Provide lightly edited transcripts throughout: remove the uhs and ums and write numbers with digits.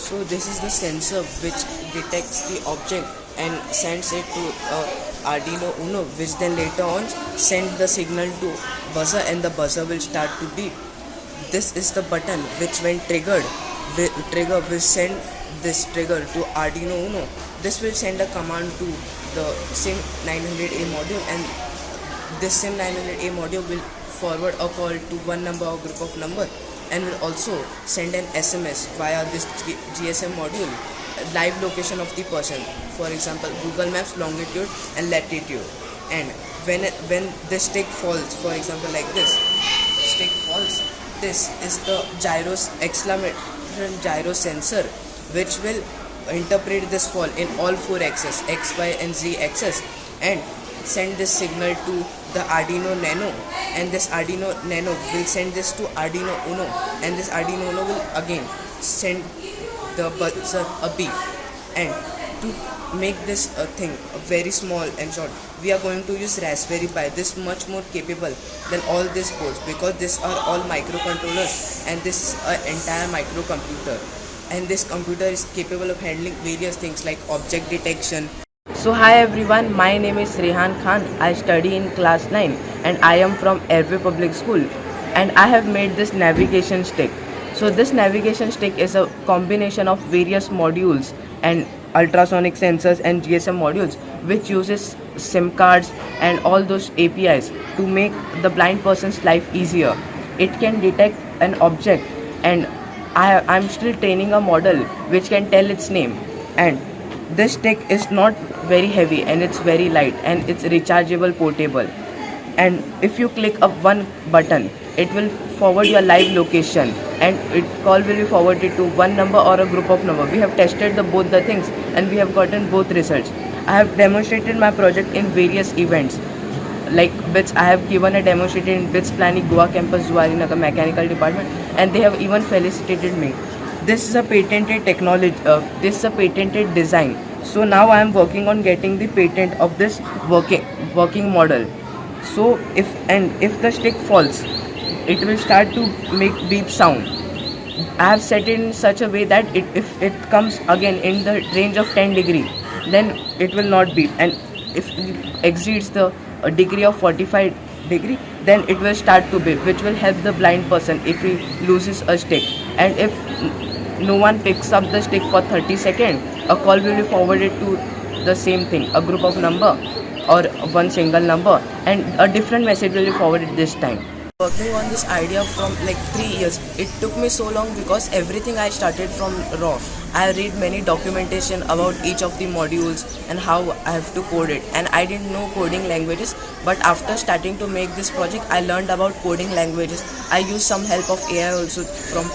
So this is the sensor which detects the object and sends it to Arduino Uno, which then later on send the signal to buzzer, and the buzzer will start to beep. This is the button which when triggered will send this trigger to Arduino Uno. This will send a command to the SIM900A module, and this SIM900A module will forward a call to one number or group of number, and will also send an SMS via this GSM module live location of the person, for example Google Maps longitude and latitude. And when the stick falls, for example like this stick falls, this is the acceleration gyro sensor, which will interpret this fall in all four axes, X, Y and Z axis, and send this signal to the Arduino Nano, and this Arduino Nano will send this to Arduino Uno, and this Arduino Uno will again send the buzzer a beep. And to make this thing very small and short, we are going to use Raspberry Pi. This much more capable than all these boards, because these are all microcontrollers, and this is an entire microcomputer, and this computer is capable of handling various things like object detection. So hi everyone, my name is Rehan Khan. I study in class 9 and I am from Airway Public School, and I have made this navigation stick. So this navigation stick is a combination of various modules and ultrasonic sensors and GSM modules, which uses SIM cards and all those APIs to make the blind person's life easier. It can detect an object, and I'm still training a model which can tell its name. And this stick is not very heavy, and it's very light, and it's rechargeable, portable. And if you click a one button, it will forward your live location, and it call will be forwarded to one number or a group of number. We have tested both the things, and we have gotten both results. I have demonstrated my project in various events, like BITS. I have given a demonstration in BITS Planning Goa campus, Zuarinagar Mechanical Department, and they have even felicitated me. This is a patented technology, this is a patented design. So now I am working on getting the patent of this working model. So if the stick falls, it will start to make beep sound. I have set it in such a way that if it comes again in the range of 10 degree, then it will not beep, and if it exceeds the degree of 45 degree, then it will start to beep, which will help the blind person if he loses a stick. And if no one picks up the stick for 30 seconds, a call will be forwarded to the same thing, a group of number or one single number, and a different message will be forwarded this time. Working on this idea from like 3 years. It took me so long because everything I started from raw. I read many documentation about each of the modules and how I have to code it, and I didn't know coding languages, but after starting to make this project, I learned about coding languages. I used some help of AI also, from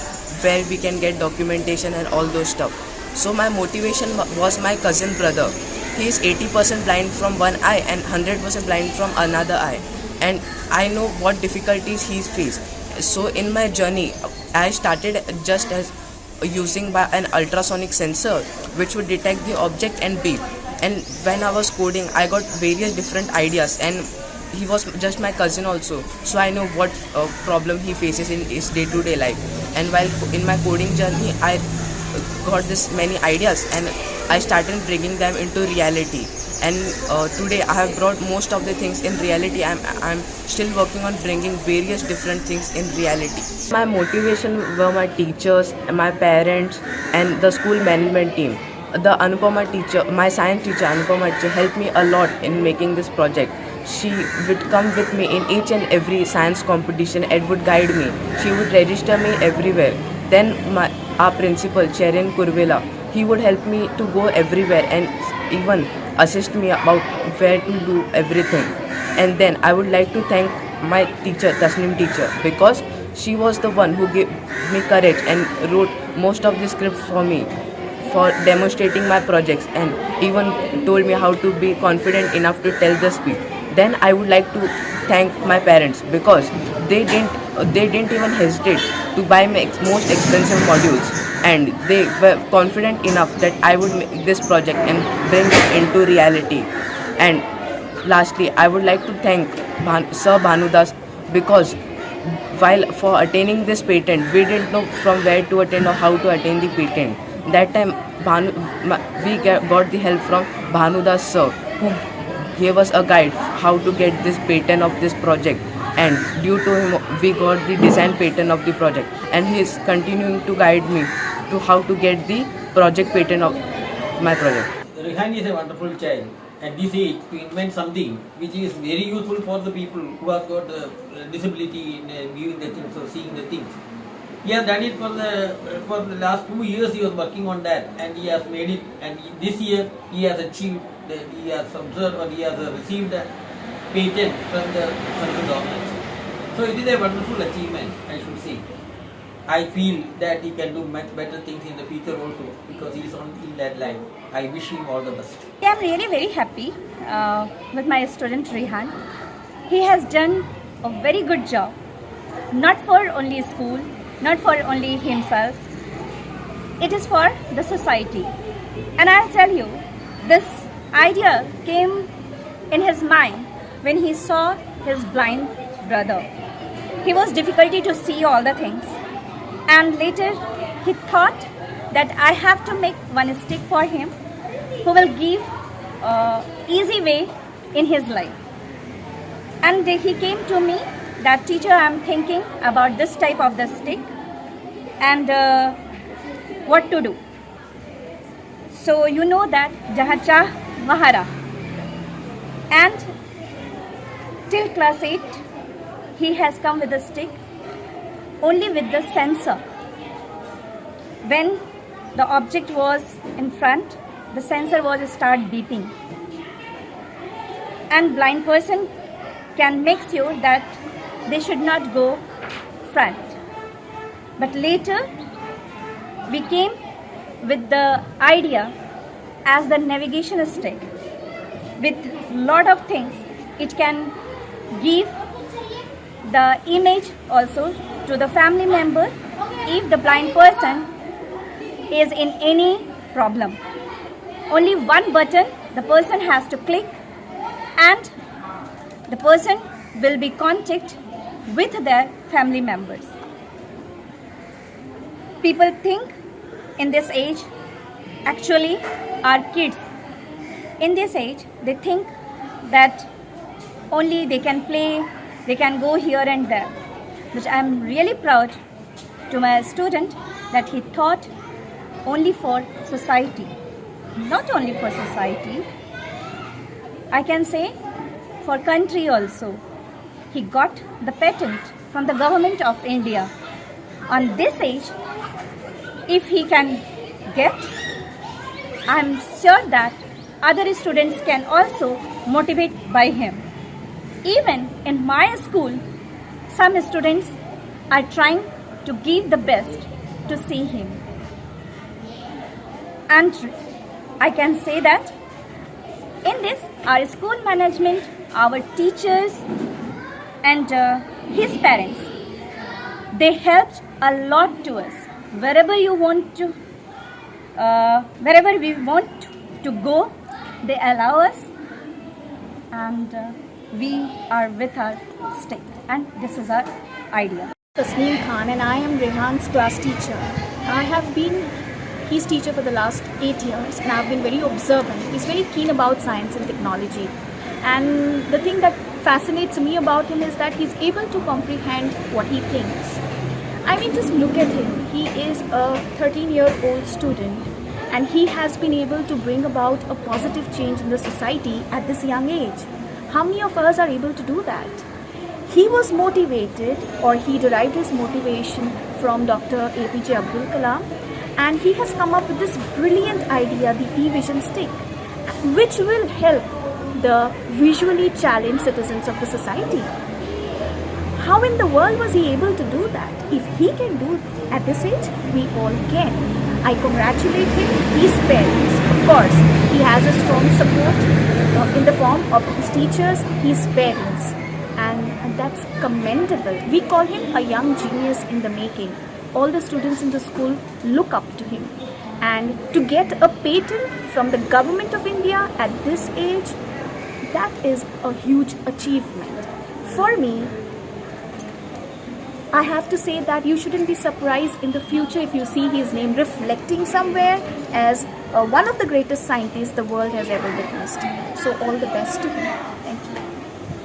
where we can get documentation and all those stuff. So my motivation was my cousin brother. He is 80% blind from one eye and 100% blind from another eye, and I know what difficulties he faced. So in my journey, I started just as using by an ultrasonic sensor which would detect the object and beep. And when I was coding, I got various different ideas, and he was just my cousin also, so I know what problem he faces in his day-to-day life. And while in my coding journey, I got this many ideas, and I started bringing them into reality. And today I have brought most of the things in reality. I'm still working on bringing various different things in reality. My motivation were my teachers, my parents, and the school management team. The Anupama teacher, my science teacher Anupama teacher, helped me a lot in making this project. She would come with me in each and every science competition and would guide me. She would register me everywhere. Then our principal, Cherin Kurvela, he would help me to go everywhere and even assist me about where to do everything. And then I would like to thank my teacher, Tasnim teacher, because she was the one who gave me courage and wrote most of the scripts for me for demonstrating my projects, and even told me how to be confident enough to tell the speech. Then I would like to thank my parents, because they didn't even hesitate to buy my most expensive modules, and they were confident enough that I would make this project and bring it into reality. And lastly, I would like to thank Sir Bhanudas, because while for attaining this patent, we didn't know from where to attain or how to attain the patent. That time got the help from Bhanudas sir, who gave us a guide how to get this patent of this project, and due to him we got the design patent of the project, and he is continuing to guide me to how to get the project patent of my project. Rehan is a wonderful child. At this age, to invent something which is very useful for the people who have got disability in viewing the things or seeing the things. He has done it for the last 2 years. He was working on that, and he has made it. And this year, he has achieved. He has observed, or he has received a patent from the central government. So it is a wonderful achievement, I should say. I feel that he can do much better things in the future also, because he is in that line. I wish him all the best. I am really very happy with my student Rehan. He has done a very good job, not for only school, not for only himself. It is for the society. And I'll tell you, this idea came in his mind when he saw his blind brother. He was difficulty to see all the things. And later he thought that I have to make one stick for him who will give easy way in his life. And he came to me that, teacher, I am thinking about this type of the stick and what to do. So you know that jahan chah wahan raah. And till class 8 he has come with a stick only with the sensor. When the object was in front, the sensor was start beeping. And blind person can make sure that they should not go front. But later we came with the idea as the navigation stick. With lot of things, it can give the image also to the family member if the blind person is in any problem. Only one button the person has to click, and the person will be contact with their family members. People think in this age, actually our kids in this age, they think that only they can play, they can go here and there. But I am really proud to my student that he thought only for society. Not only for society, I can say for country also. He got the patent from the government of India. On this age, if he can get, I am sure that other students can also motivate by him. Even in my school, some students are trying to give the best to see him. And I can say that in this, our school management, our teachers and his parents, they helped a lot to us. Wherever we want to go, they allow us, and we are with our stick, and this is our idea. Tasneem Khan, and I am Rehan's class teacher. I have been his teacher for the last 8 years, and I've been very observant. He's very keen about science and technology, and the thing that fascinates me about him is that he's able to comprehend what he thinks. I mean, just look at him. He is a 13-year-old student, and he has been able to bring about a positive change in the society at this young age. How many of us are able to do that? He was motivated, or he derived his motivation from Dr. APJ Abdul Kalam, and he has come up with this brilliant idea, the e-vision stick, which will help the visually challenged citizens of the society. How in the world was he able to do that? If he can do it at this age, we all can. I congratulate him, his parents. Of course, he has a strong support in the form of his teachers, his parents. And that's commendable. We call him a young genius in the making. All the students in the school look up to him. And to get a patent from the government of India at this age, that is a huge achievement. For me, I have to say that you shouldn't be surprised in the future if you see his name reflecting somewhere as one of the greatest scientists the world has ever witnessed. So all the best to him.